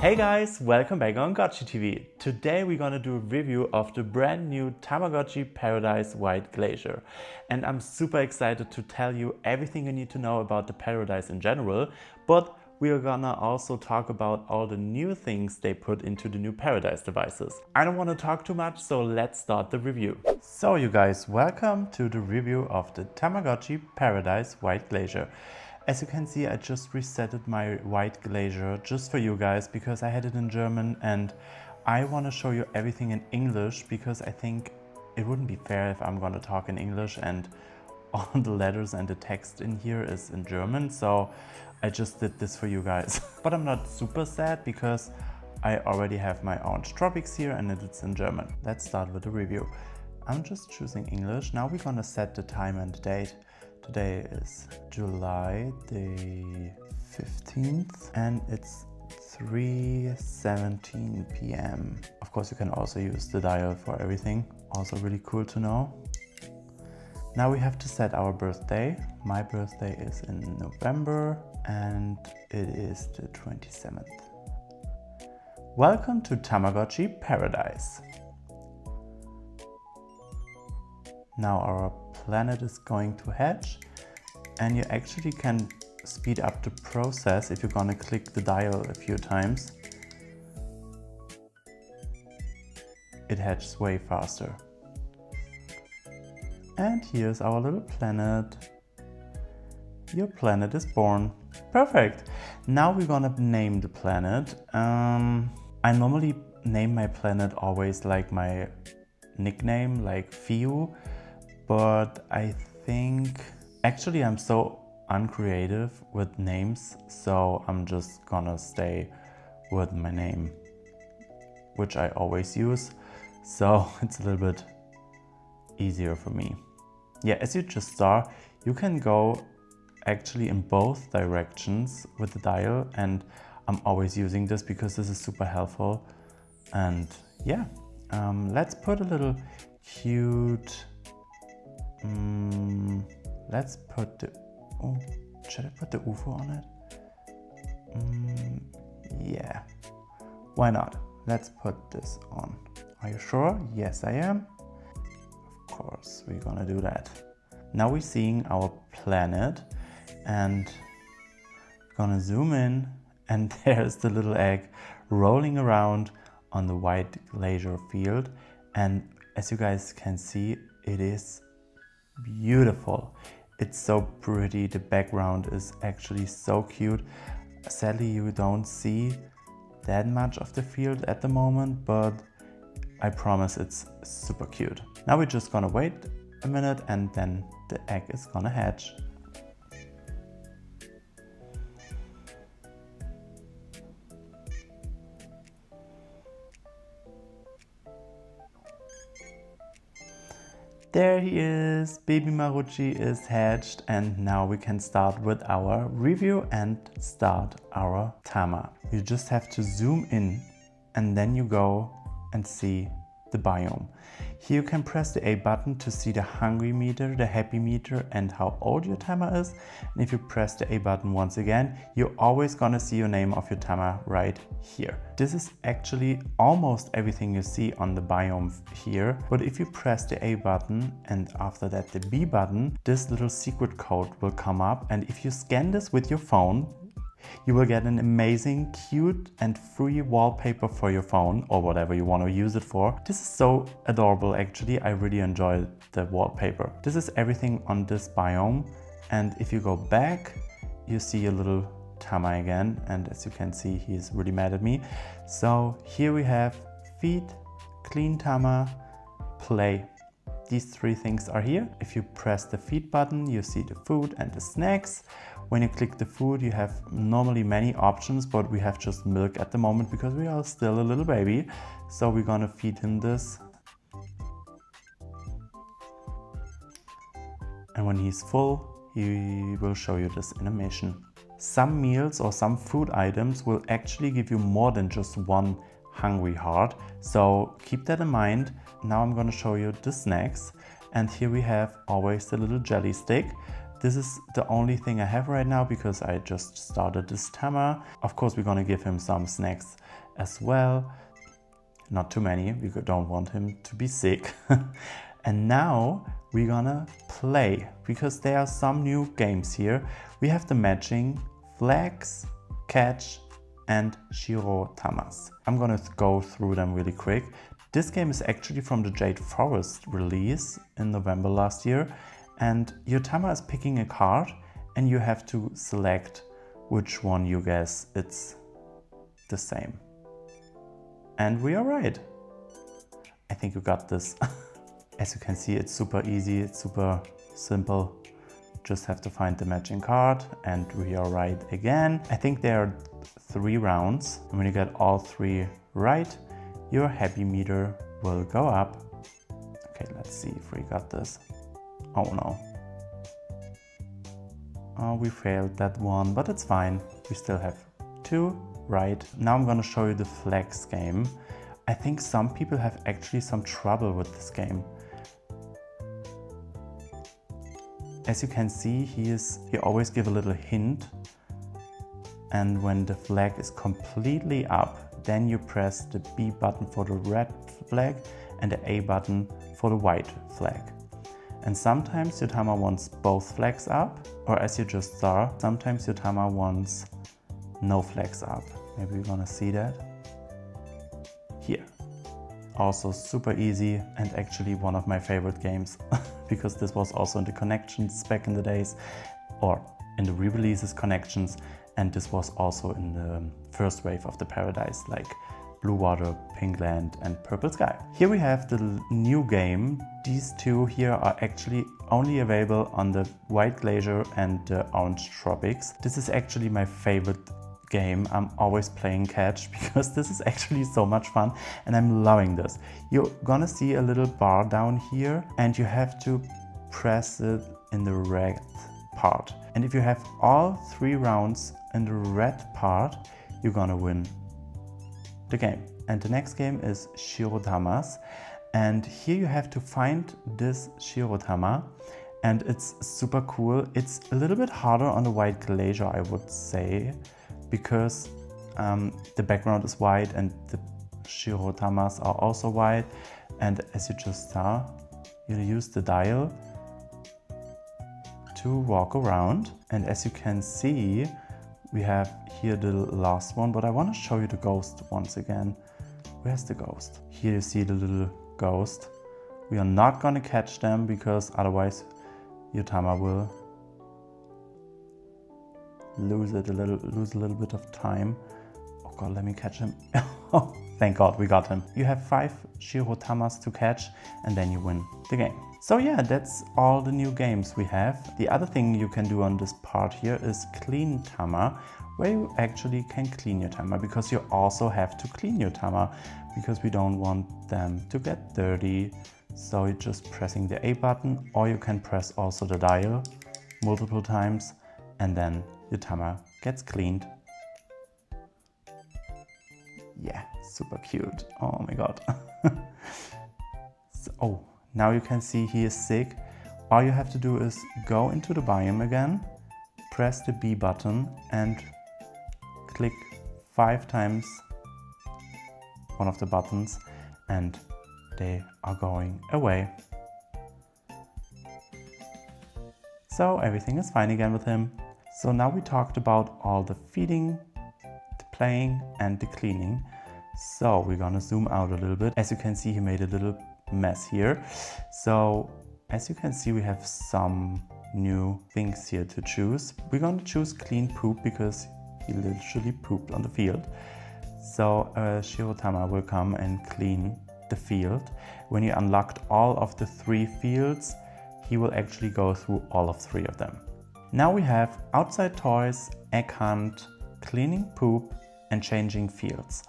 Hey guys, welcome back on Gotchi TV. Today we're gonna do a review of the brand new Tamagotchi Paradise White Glacier. And I'm super excited to tell you everything you need to know about the Paradise in general, but we are gonna also talk about all the new things they put into the new Paradise devices. I don't want to talk too much, so let's start the review. So you guys, welcome to the review of the Tamagotchi Paradise White Glacier. As you can see, I just resetted my White Glacier just for you guys because I had it in German and I want to show you everything in English because I think it wouldn't be fair if I'm going to talk in English and all the letters and the text in here is in German. So I just did this for you guys. But I'm not super sad because I already have my orange Tropics here and it's in German. Let's start with the review. I'm just choosing English. Now we're going to set the time and the date. Today is July the 15th and it's 3:17 p.m. Of course, you can also use the dial for everything. Also really cool to know. Now we have to set our birthday. My birthday is in November and it is the 27th. Welcome to Tamagotchi Paradise. Now our planet is going to hatch and you actually can speed up the process if you're gonna click the dial a few times. It hatches way faster. And here's our little planet. Your planet is born. Perfect. Now we're gonna name the planet. I normally name my planet always like my nickname, like Fiu. But I think, actually I'm so uncreative with names, so I'm just gonna stay with my name, which I always use, so it's a little bit easier for me. Yeah, as you just saw, you can go actually in both directions with the dial, and I'm always using this because this is super helpful. And yeah, let's put a little cute... let's put the... Oh, should I put the UFO on it? Yeah, why not? Let's put this on. Are you sure? Yes, I am. Of course, we're gonna do that. Now we're seeing our planet and gonna zoom in and there's the little egg rolling around on the white glacier field. And as you guys can see, it is beautiful. It's so pretty. The background is actually so cute. Sadly, you don't see that much of the field at the moment, but I promise it's super cute. Now we're just gonna wait a minute and then the egg is gonna hatch. There he is, baby Marucci is hatched, and now we can start with our review and start our Tama. You just have to zoom in and then you go and see the biome. Here you can press the A button to see the hungry meter, the happy meter and how old your Tama is. And if you press the A button once again, you're always gonna see your name of your Tama right here. This is actually almost everything you see on the biome here. But if you press the A button and after that the B button, this little secret code will come up. And if you scan this with your phone, you will get an amazing, cute and free wallpaper for your phone or whatever you want to use it for. This is so adorable actually. I really enjoy the wallpaper. This is everything on this biome. And if you go back, you see a little Tama again. And as you can see, he's really mad at me. So here we have feed, clean Tama, play. These three things are here. If you press the feed button, you see the food and the snacks. When you click the food, you have normally many options, but we have just milk at the moment because we are still a little baby. So we're gonna feed him this. And when he's full, he will show you this animation. Some meals or some food items will actually give you more than just one hungry heart. So keep that in mind. Now I'm gonna show you the snacks. And here we have always the little jelly stick. This is the only thing I have right now because I just started this Tama. Of course, we're gonna give him some snacks as well. Not too many, we don't want him to be sick. And now we're gonna play because there are some new games here. We have the matching flags, catch, and Shiro Tamas. I'm gonna go through them really quick. This game is actually from the Jade Forest release in November last year. And your Tama is picking a card and you have to select which one you guess it's the same. And we are right. I think you got this. As you can see, it's super easy, it's super simple. Just have to find the matching card and we are right again. I think there are 3 rounds. And when you get all 3 right, your happy meter will go up. Okay, let's see if we got this. Oh no. Oh, we failed that one, but it's fine. We still have 2 right. Now I'm gonna show you the flags game. I think some people have actually some trouble with this game. As you can see, he always give a little hint. And when the flag is completely up, then you press the B button for the red flag and the A button for the white flag. And sometimes your Tama wants both flags up, or as you just saw, sometimes your Tama wants no flags up. Maybe you're gonna see that. Here. Also super easy and actually one of my favorite games because this was also in the Connections back in the days, or in the re-releases Connections, and this was also in the first wave of the Paradise, like Blue Water, Pink Land and Purple Sky. Here we have the new game. These 2 here are actually only available on the White Glacier and the Orange Tropics. This is actually my favorite game. I'm always playing catch because this is actually so much fun and I'm loving this. You're gonna see a little bar down here and you have to press it in the red part. And if you have all 3 rounds in the red part, you're gonna win the game. And the next game is Shirotamas. And here you have to find this Shirotama and it's super cool. It's a little bit harder on the White Glacier, I would say, because the background is white and the Shirotamas are also white. And as you just saw, you use the dial to walk around. And as you can see, we have here the last one, but I want to show you the ghost once again. Where's the ghost? Here you see the little ghost. We are not going to catch them because otherwise your Tama will lose a little bit of time. Oh god, let me catch him. Oh, thank god we got him. You have 5 Shirotamas to catch and then you win the game. So yeah, that's all the new games we have. The other thing you can do on this part here is clean Tama, where you actually can clean your Tama, because you also have to clean your Tama because we don't want them to get dirty. So you're just pressing the A button, or you can press also the dial multiple times and then your Tama gets cleaned. Yeah, super cute. Oh my god. So, oh, now you can see he is sick. All you have to do is go into the biome again, press the B button and click 5 times one of the buttons and they are going away. So everything is fine again with him. So now we talked about all the feeding, the playing and the cleaning. So we're gonna zoom out a little bit. As you can see, he made a little mess here. So as you can see, we have some new things here to choose. We're going to choose clean poop because he literally pooped on the field. So Shirotama will come and clean the field. When you unlocked all of the 3 fields, he will actually go through all of 3 of them. Now we have outside toys, egg hunt, cleaning poop and changing fields.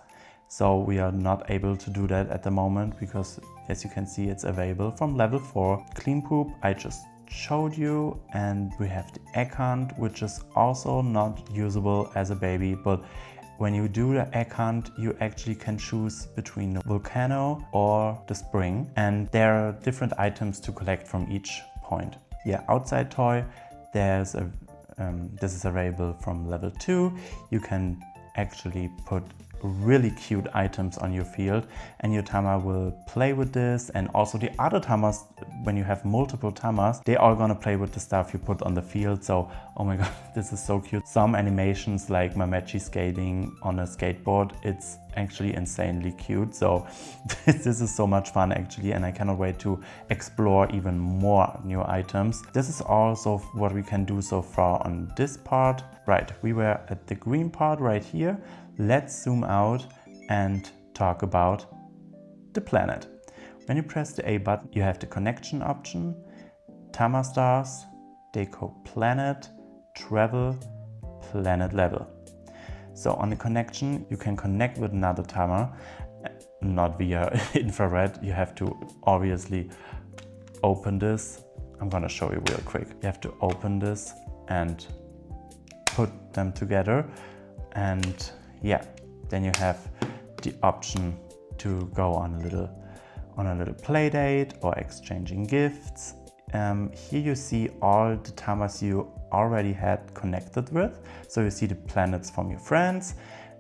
So we are not able to do that at the moment because, as you can see, it's available from level 4. Clean poop I just showed you, and we have the egg hunt, which is also not usable as a baby, but when you do the egg hunt, you actually can choose between the volcano or the spring, and there are different items to collect from each point. Yeah, outside toy, There's a this is available from level 2. You can actually put really cute items on your field and your tama will play with this, and also the other tamas, when you have multiple tamas, they are gonna play with the stuff you put on the field. So oh my god, this is so cute. Some animations like Mamechi skating on a skateboard, it's actually insanely cute. So this is so much fun actually, and I cannot wait to explore even more new items. This is also what we can do so far on this part. Right, we were at the green part right here. Let's zoom out and talk about the planet. When you press the A button, you have the connection option, Tama stars, deco planet, travel, planet level. So on the connection, you can connect with another Tama, not via infrared. You have to obviously open this. I'm gonna show you real quick. You have to open this and put them together, and yeah, then you have the option to go on a little play date or exchanging gifts. Here you see all the tamas you already had connected with. So you see the planets from your friends.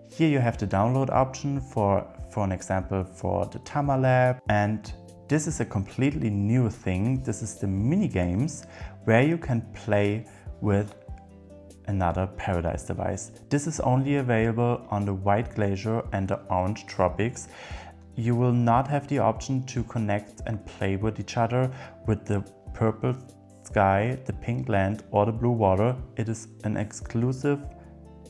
Here you have the download option for an example for the Tama Lab. And this is a completely new thing. This is the mini games where you can play with another Paradise device. This is only available on the White Glacier and the Orange Tropics. You will not have the option to connect and play with each other with the purple sky, the pink land or the blue water. It is an exclusive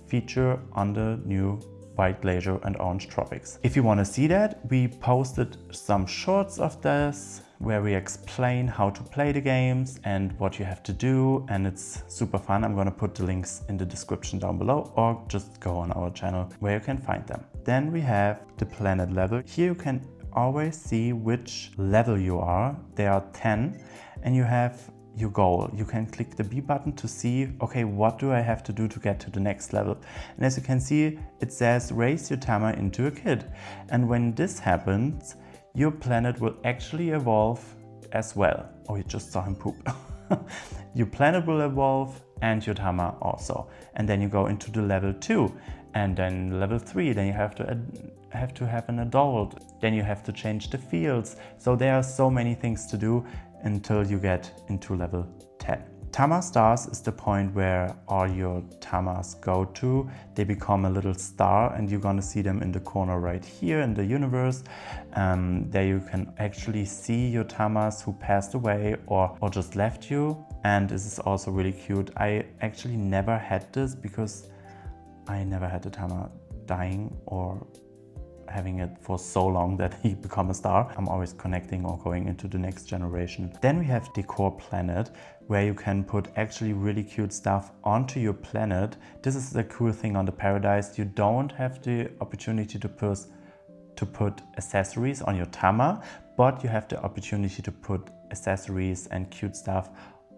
feature on the new White Glacier and Orange Tropics. If you want to see that, we posted some shorts of this where we explain how to play the games and what you have to do, and it's super fun. I'm gonna put the links in the description down below, or just go on our channel where you can find them. Then we have the planet level. Here you can always see which level you are. There are 10, and you have your goal. You can click the B button to see, okay, what do I have to do to get to the next level? And as you can see, it says raise your Tama into a kid. And when this happens, your planet will actually evolve as well. Oh, you just saw him poop. Your planet will evolve and your Tama also. And then you go into the level 2 and then level 3. Then you have to have an adult. Then you have to change the fields. So there are so many things to do until you get into level 10. Tama stars is the point where all your tamas go to. They become a little star and you're gonna see them in the corner right here in the universe. There you can actually see your tamas who passed away or just left you. And this is also really cute. I actually never had this because I never had a tama dying or having it for so long that he become a star. I'm always connecting or going into the next generation. Then we have Decor Planet, where you can put actually really cute stuff onto your planet. This is the cool thing on the Paradise. You don't have the opportunity to put accessories on your Tama, but you have the opportunity to put accessories and cute stuff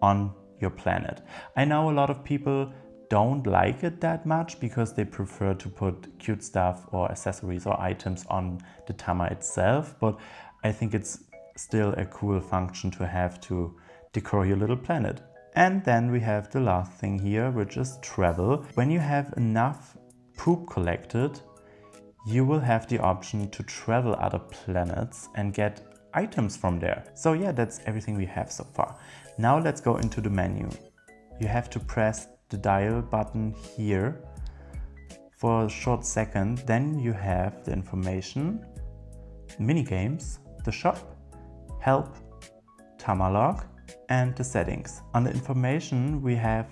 on your planet. I know a lot of people don't like it that much because they prefer to put cute stuff or accessories or items on the Tama itself, but I think it's still a cool function to have to decor your little planet. And then we have the last thing here, which is travel. When you have enough poop collected, you will have the option to travel other planets and get items from there. So yeah, that's everything we have so far. Now let's go into the menu. You have to press the dial button here for a short second. Then you have the information, mini games, the shop, help, Tama log, and the settings. On the information, we have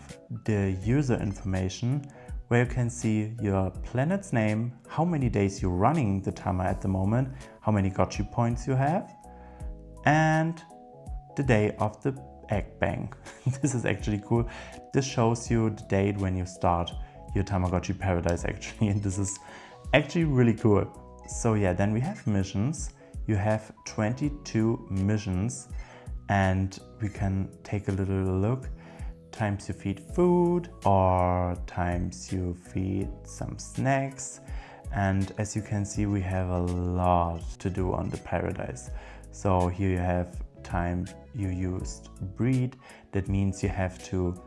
the user information where you can see your planet's name, how many days you're running the Tama at the moment, how many Gotchi points you have, and the day of the egg bang. This is actually cool. This shows you the date when you start your Tamagotchi Paradise actually, and this is actually really cool. So yeah, then we have missions. You have 22 missions and we can take a little look. Times you feed food or times you feed some snacks. And as you can see, we have a lot to do on the Paradise. So here you have time you used breed. That means you have to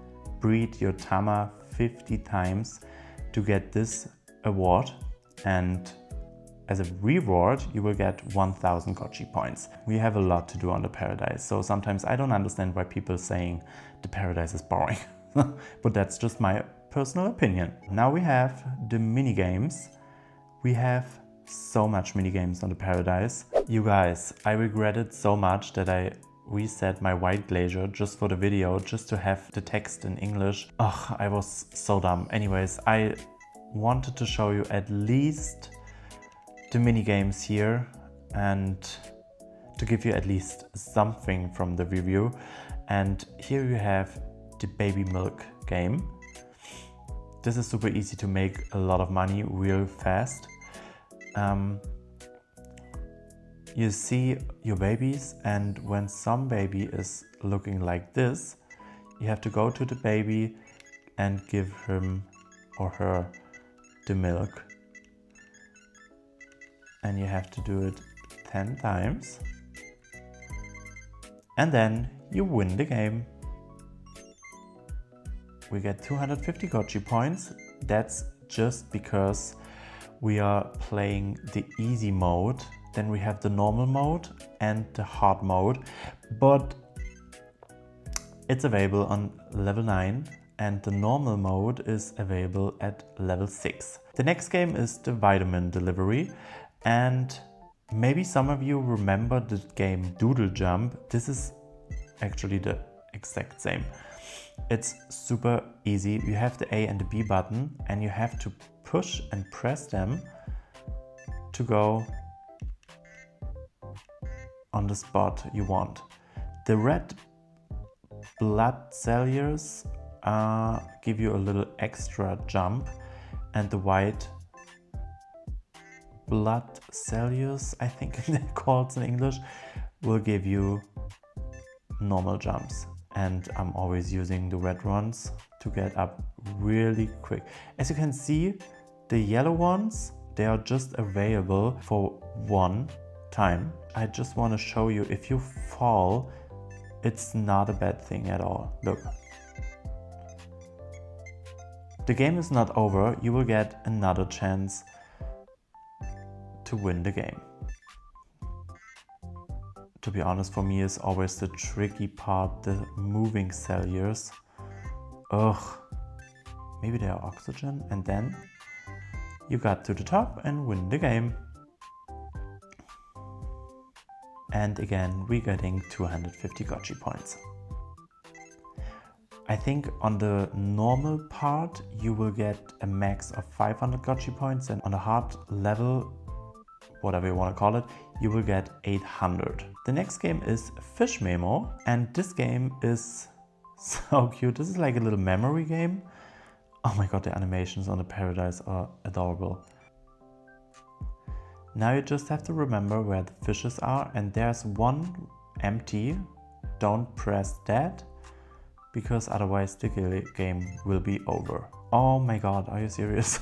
breed your Tama 50 times to get this award, and as a reward you will get 1000 Gotchi points. We have a lot to do on the Paradise, so sometimes I don't understand why people saying the Paradise is boring. But that's just my personal opinion. Now we have the mini games. We have so much mini games on the Paradise. You guys, I regretted so much that I reset my White Glacier just for the video, just to have the text in English. Ugh, I was so dumb. Anyways, I wanted to show you at least the mini games here and to give you at least something from the review. And here you have the baby milk game. This is super easy to make a lot of money real fast. You see your babies, and when some baby is looking like this, you have to go to the baby and give him or her the milk. And you have to do it 10 times. And then you win the game. We get 250 Gotchi points. That's just because we are playing the easy mode. Then we have the normal mode and the hard mode, but it's available on level 9 and the normal mode is available at level 6. The next game is the vitamin delivery, and maybe some of you remember the game Doodle Jump. This is actually the exact same. It's super easy. You have the A and the B button and you have to push and press them to go on the spot you want. The red blood cells give you a little extra jump, and the white blood cells, I think they're called in English, will give you normal jumps. And I'm always using the red ones to get up really quick. As you can see, the yellow ones, they are just available for one time. I just want to show you, if you fall, it's not a bad thing at all. Look. The game is not over. You will get another chance to win the game. To be honest, for me is always the tricky part, the moving cells. Ugh. Maybe they are oxygen, and then you got to the top and win the game. And again, we're getting 250 Gotchi points. I think on the normal part, you will get a max of 500 Gotchi points, and on the hard level, whatever you want to call it, you will get 800. The next game is Fish Memo, and this game is so cute. This is like a little memory game. Oh my god, the animations on the Paradise are adorable. Now you just have to remember where the fishes are, and there's one empty. Don't press that, because otherwise the game will be over. Oh my god, are you serious?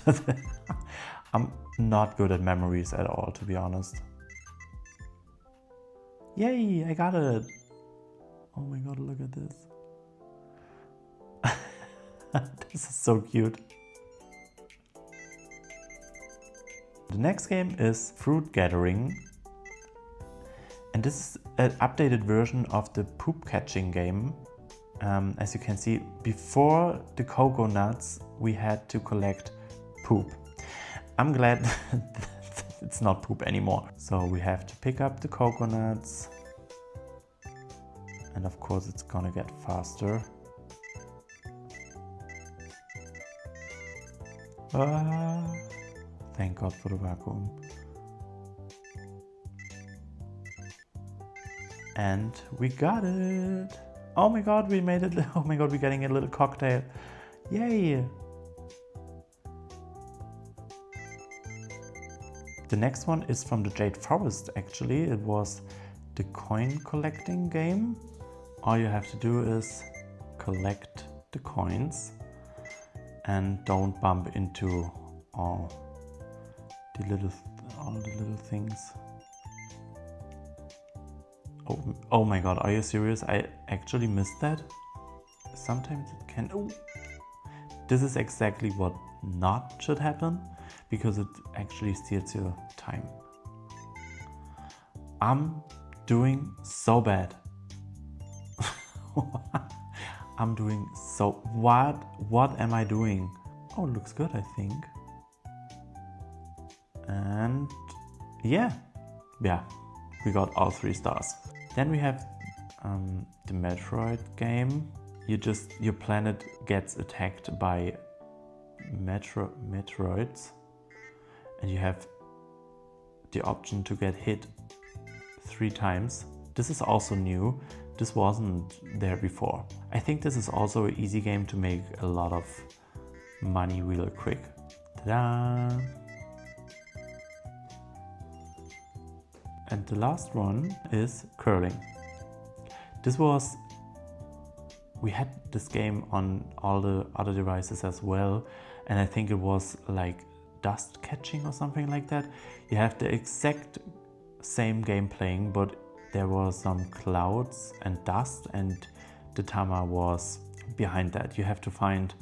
I'm not good at memories at all, to be honest. Yay, I got it! Oh my god, look at this. This is so cute. The next game is Fruit Gathering, and this is an updated version of the poop catching game. As you can see, before the coconuts we had to collect poop. I'm glad it's not poop anymore. So we have to pick up the coconuts, and of course it's gonna get faster. Thank God for the vacuum. And we got it! Oh my god, we made it! Oh my god, we're getting a little cocktail! Yay! The next one is from the Jade Forest actually. It was the coin collecting game. All you have to do is collect the coins and don't bump into all the little things. Oh my god, are you serious? I actually missed that. Sometimes it can... This is exactly what not should happen, because it actually steals your time. I'm doing so bad. I'm doing so... What am I doing? Oh, looks good, I think. And yeah, we got all 3 stars. Then we have the Metroid game. Your planet gets attacked by Metroids, and you have the option to get hit 3 times. This is also new. This wasn't there before. I think this is also an easy game to make a lot of money real quick. Ta-da! And the last one is curling. We had this game on all the other devices as well, and I think it was like dust catching or something like that. You have the exact same game playing, but there were some clouds and dust, and the Tama was behind that. You have to find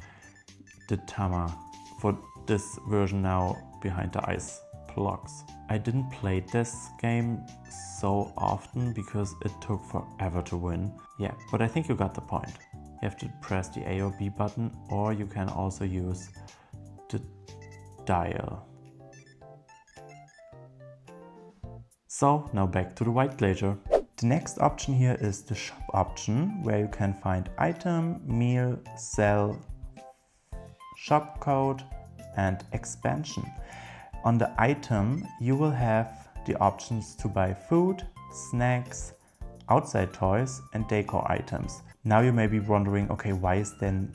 the Tama for this version now behind the ice blocks. I didn't play this game so often because it took forever to win. Yeah, but I think you got the point. You have to press the A or B button, or you can also use the dial. So now back to the White Glacier. The next option here is the shop option, where you can find item, meal, sell, shop code and expansion. On the item, you will have the options to buy food, snacks, outside toys and decor items. Now you may be wondering, okay, why is then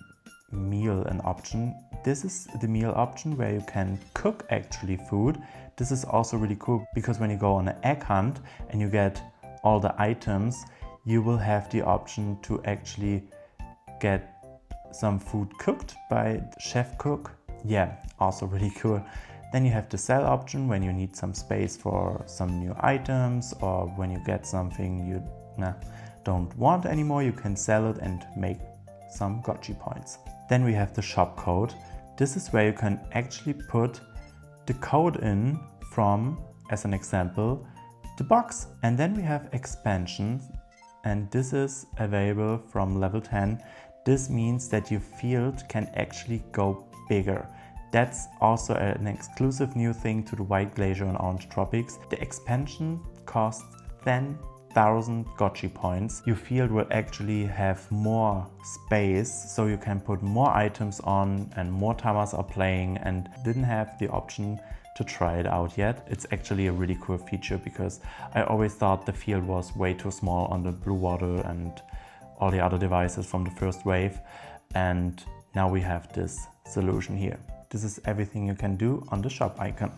meal an option? This is the meal option where you can cook actually food. This is also really cool because when you go on an egg hunt and you get all the items, you will have the option to actually get some food cooked by chef cook. Yeah, also really cool. Then you have the sell option when you need some space for some new items, or when you get something you don't want anymore, you can sell it and make some Gotchi points. Then we have the shop code. This is where you can actually put the code in from, as an example, the box. And then we have expansions, and this is available from level 10. This means that your field can actually go bigger. That's also an exclusive new thing to the White Glacier and Orange Tropics. The expansion costs 10,000 Gotchi points. Your field will actually have more space, so you can put more items on and more Tamas are playing, and didn't have the option to try it out yet. It's actually a really cool feature because I always thought the field was way too small on the Blue Water and all the other devices from the first wave, and now we have this solution here. This is everything you can do on the shop icon.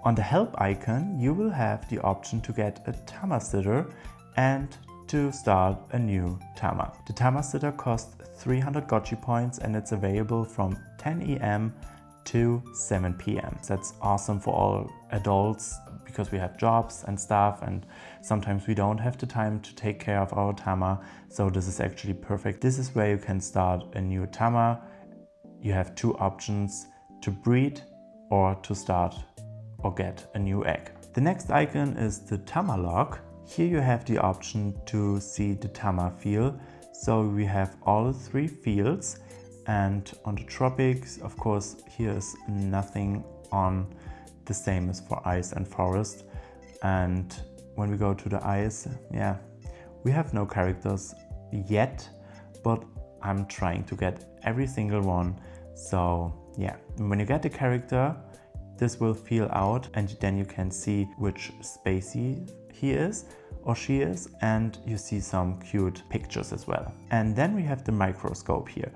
On the help icon, you will have the option to get a Tama sitter and to start a new Tama. The Tama sitter costs 300 Gotchi points and it's available from 10 AM to 7 PM. That's awesome for all adults because we have jobs and stuff, and sometimes we don't have the time to take care of our Tama, so this is actually perfect. This is where you can start a new Tama. You have 2 options: to breed or to start or get a new egg. The next icon is the Tama log. Here you have the option to see the Tama field. So we have all 3 fields, and on the Tropics, of course, here is nothing on the same as for ice and forest. And when we go to the ice, yeah, we have no characters yet, but I'm trying to get every single one. So yeah, when you get the character, this will fill out, and then you can see which species he is or she is, and you see some cute pictures as well. And then we have the microscope here.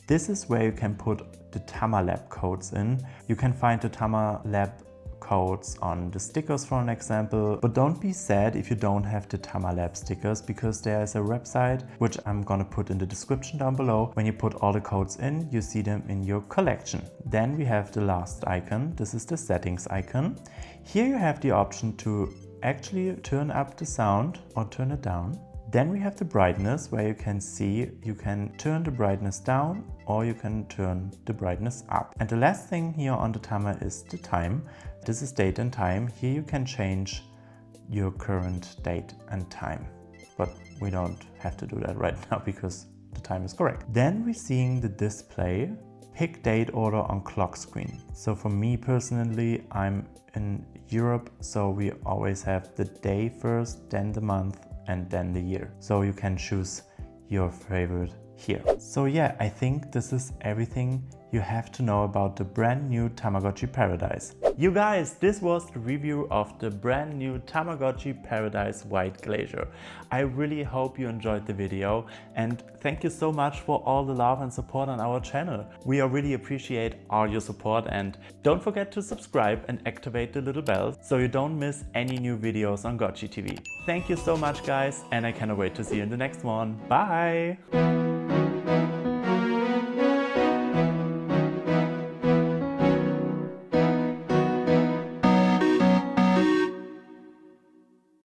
This is where you can put the Tama Lab codes in. You can find the Tama Lab codes on the stickers, for an example, but don't be sad if you don't have the Tama Lab stickers, because there is a website which I'm gonna put in the description down below. When you put all the codes in, you see them in your collection. Then we have the last icon. This is the settings icon. Here you have the option to actually turn up the sound or turn it down. Then we have the brightness, where you can see you can turn the brightness down or you can turn the brightness up. And the last thing here on the timer is the time. This is date and time. Here you can change your current date and time, but we don't have to do that right now because the time is correct. Then we're seeing the display, pick date order on clock screen. So for me personally, I'm in Europe, so we always have the day first, then the month, and then the year. So you can choose your favorite here. So yeah, I think this is everything you have to know about the brand new Tamagotchi Paradise. You guys, this was the review of the brand new Tamagotchi Paradise White Glacier. I really hope you enjoyed the video and thank you so much for all the love and support on our channel. We really appreciate all your support, and don't forget to subscribe and activate the little bell so you don't miss any new videos on Gotchi TV. Thank you so much guys, and I cannot wait to see you in the next one. Bye!